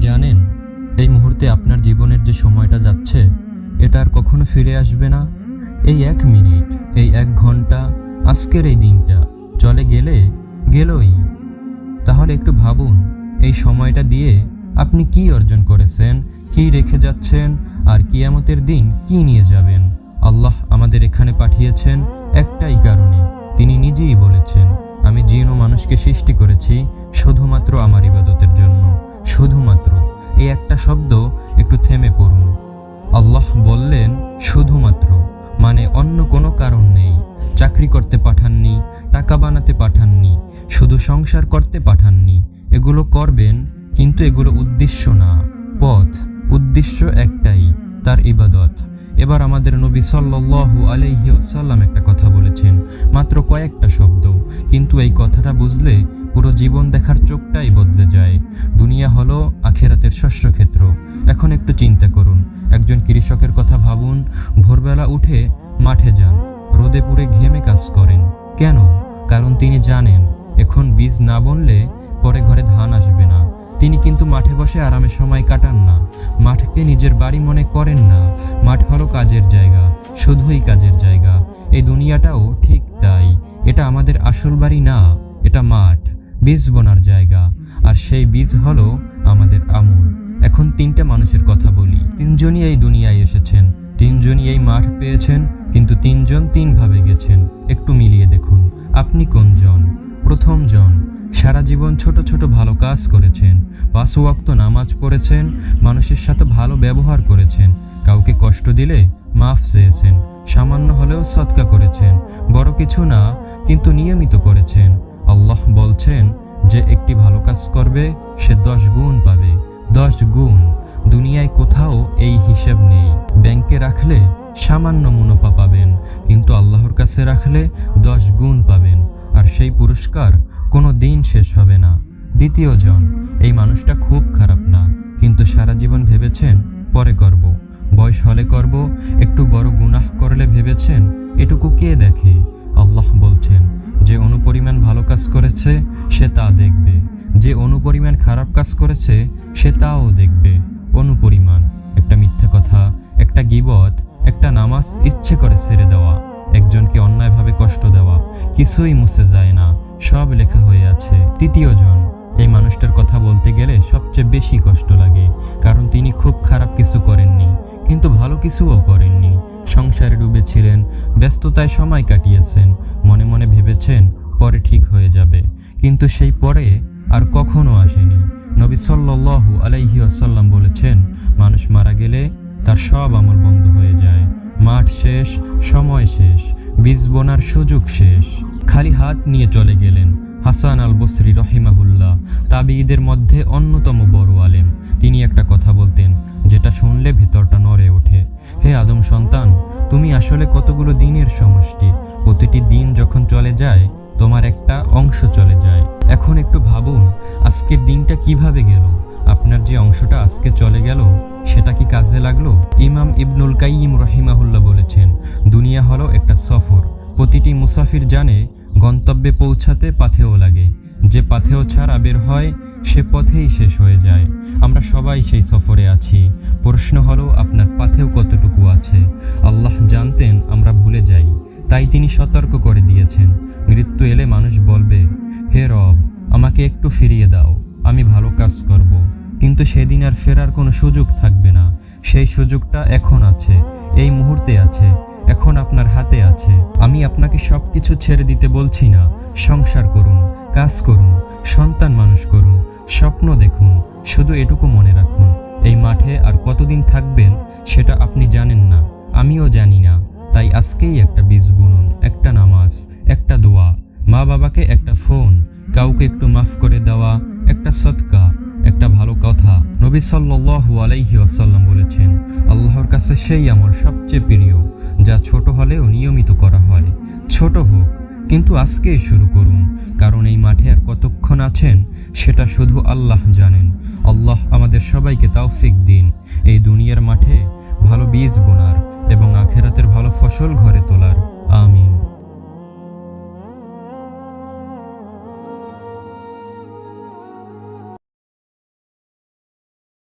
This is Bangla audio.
জানেন এই মুহূর্তে আপনার জীবনের যে সময়টা যাচ্ছে এটা আর কখনো ফিরে আসবে না। এই 1 মিনিট, এই 1 ঘন্টা, আজকের এই দিনটা চলে গেলে গেলই। তাহলে একটু ভাবুন এই সময়টা দিয়ে আপনি কি অর্জন করেছেন, কি রেখে যাচ্ছেন, আর কিয়ামতের দিন কি নিয়ে যাবেন। আল্লাহ আমাদের এখানে পাঠিয়েছেন একটাই কারণে। তিনি নিজেই বলেছেন, আমি জিন ও মানুষকে সৃষ্টি করেছি শুধুমাত্র আমার ইবাদতের জন্য। শুধুমাত্র এই একটা শব্দ একটু থেমে পড়ুন। আল্লাহ বললেন শুধুমাত্র, মানে অন্য কোনো কারণ নেই। চাকরি করতে পাঠাননি, টাকা বানাতে পাঠাননি, শুধু সংসার করতে পাঠাননি। এগুলো করবেন, কিন্তু এগুলো উদ্দেশ্য না, পথ। উদ্দেশ্য একটাই, তার ইবাদত। এবার আমাদের নবী সাল্লাল্লাহু আলাইহি ওয়াসাল্লাম একটা কথা বলেছেন, মাত্র কয়েকটা শব্দ, কিন্তু এই কথাটা বুঝলে পুরো জীবন দেখার চোখটাই বদলে যায়। দুনিয়া হলো আখিরাতের শস্যক্ষেত্র। এখন একটু চিন্তা করুন, একজন কৃষকের কথা ভাবুন। ভোরবেলা উঠে মাঠে যান, রোদে পুড়ে ঘেমে কাজ করেন। কেন? কারণ তিনি জানেন এখন বীজ না বুনলে পরে ঘরে ধান আসবে না। তিনি কিন্তু মাঠে বসে আরামে সময় কাটান না, মাঠকে নিজের বাড়ি মনে করেন না। মাঠ হলো কাজের জায়গা, শুধুই কাজের জায়গা। এই দুনিয়াটাও ঠিক তাই। এটা আমাদের আসল বাড়ি না, এটা মাঠ, বীজ বোনার জায়গা। আর সেই বীজ হলো আমাদের আমল। এখন 3টা মানুষের কথা বলি। 3জনই এই দুনিয়ায় এসেছেন, 3জনই এই মাঠ পেয়েছেন, কিন্তু 3জন 3 ভাবে গেছেন। একটু মিলিয়ে দেখুন আপনি কোনজন। প্রথম জন সারা জীবন ছোট ছোট ভালো কাজ করেছেন, 5 ওয়াক্ত নামাজ পড়েছেন, মানুষের সাথে ভালো ব্যবহার করেছেন, কাউকে কষ্ট দিলে মাফ চেয়েছেন, সামান্য হলেও সদকা করেছেন। বড় কিছু না, কিন্তু নিয়মিত করেছেন। আল্লাহ বলছেন যে একটি ভালো কাজ করবে সে 10 গুণ পাবে। 10 গুণ। দুনিয়ায় কোথাও এই হিসেব নেই। ব্যাংকে রাখলে সামান্য মুনাফা পাবেন, কিন্তু আল্লাহর কাছে রাখলে 10 গুণ পাবেন। আর সেই পুরস্কার কোনো দিন শেষ হবে না। দ্বিতীয় জন, এই মানুষটা খুব খারাপ না, কিন্তু সারা জীবন ভেবেছেন পরে করব, বয়স হলে করব। একটু বড় গুনাহ করলে ভেবেছেন এটুকু কে দেখে। আল্লাহ বলছেন যে অনুপরিমাণ ভালো কাজ করেছে সে তা দেখবে, যে অনুপরিমাণ খারাপ কাজ করেছে সে তাও দেখবে। অনুপরিমাণ একটা মিথ্যা কথা, একটা গীবত, একটা নামাজ ইচ্ছে করে ছেড়ে দেওয়া, একজনকে অন্যায়ভাবে কষ্ট দেওয়া, কিছুই মুছে যায় না, সব লেখা হয়ে আছে। তৃতীয় জন, এই মানুষটার কথা বলতে গেলে সবচেয়ে বেশি কষ্ট লাগে, কারণ তিনি খুব খারাপ কিছু করেননি, কিন্তু ভালো কিছুও করেননি। সংসারে ডুবেছিলেন, ব্যস্ততায় সময় কাটিয়েছেন, মনে মনে ভেবেছেন পরে ঠিক হয়ে যাবে, কিন্তু সেই পরে আর কখনো আসেনি। নবী সাল্লাল্লাহু আলাইহি ওয়াসাল্লাম বলেছেন, মানুষ মারা গেলে তার সব আমল বন্ধ হয়ে যায়। মাঠ শেষ, সময় শেষ, বীজ বোনার সুযোগ শেষ। খালি হাত নিয়ে চলে গেলেন। হাসান আল বসরি রহিমাহুল্লাহ তাবিঈদের মধ্যে অন্যতম বড় আলেম। তিনি একটা কথা বলতেন যেটা শুনলে ভেতরটা নড়ে ওঠে। হে আদম সন্তান, তুমি আসলে কতগুলো দিনের সমষ্টি। প্রতিটি দিন যখন চলে যায় তোমার একটা অংশ চলে যায়। এখন একটু ভাবুন আজকের দিনটা কিভাবে গেল। আপনার যে অংশটা আজকে চলে গেল সেটা কি কাজে লাগলো? ইমাম ইবনুল কাইয়িম রহিমাহুল্লাহ বলেছেন, দুনিয়া হলো একটা সফর। প্রতিটি মুসাফির জানে গন্তব্যে পৌঁছাতে পাথেও লাগে। যে পাথেও ছাড়া বের হয় সে পথেই শেষ হয়ে যায়। আমরা সবাই সেই সফরে আছি। প্রশ্ন হলো আপনার পাথেও কতটুকু আছে। আল্লাহ জানতেন আমরা ভুলে যাই, তাই তিনি সতর্ক করে দিয়েছেন। মৃত্যু এলে মানুষ বলবে, হে রব, আমাকে একটু ফিরিয়ে দাও, আমি ভালো কাজ করব। কিন্তু সেদিন আর ফেরার কোনো সুযোগ থাকবে না। সেই সুযোগটা এখন আছে, এই মুহূর্তে আছে, এখন আপনার হাতে আছে। আমি আপনাকে সব কিছু ছেড়ে দিতে বলছি না। সংসার করুন, কাজ করুন, সন্তান মানুষ করুন, স্বপ্ন দেখুন। শুধু এটুকু মনে রাখুন, এই মাঠে আর কতদিন থাকবেন সেটা আপনি জানেন না, আমিও জানি না। তাই আজকেই একটা বীজ বুনুন, একটা নামাজ, একটা দোয়া, মা বাবাকে একটা ফোন, কাউকে একটু মাফ করে দেওয়া, একটা সদকা, একটা ভালো কথা। নবী সাল্লাল্লাহু আলাইহি ওয়াসাল্লাম বলেছেন, আল্লাহর কাছে সেই আমল সবচেয়ে প্রিয় যা ছোট হলেও নিয়মিত করা হয়। ছোট হোক, কিন্তু আজকেই শুরু করুন, কারণ এই মাঠে আর কতক্ষণ আছেন সেটা শুধু আল্লাহ জানেন। আল্লাহ আমাদের সবাইকে তৌফিক দিন এই দুনিয়ার মাঠে ভালো বীজ বোনার এবং আখিরাতের ভালো ফসল ঘরে তোলার। আমিন।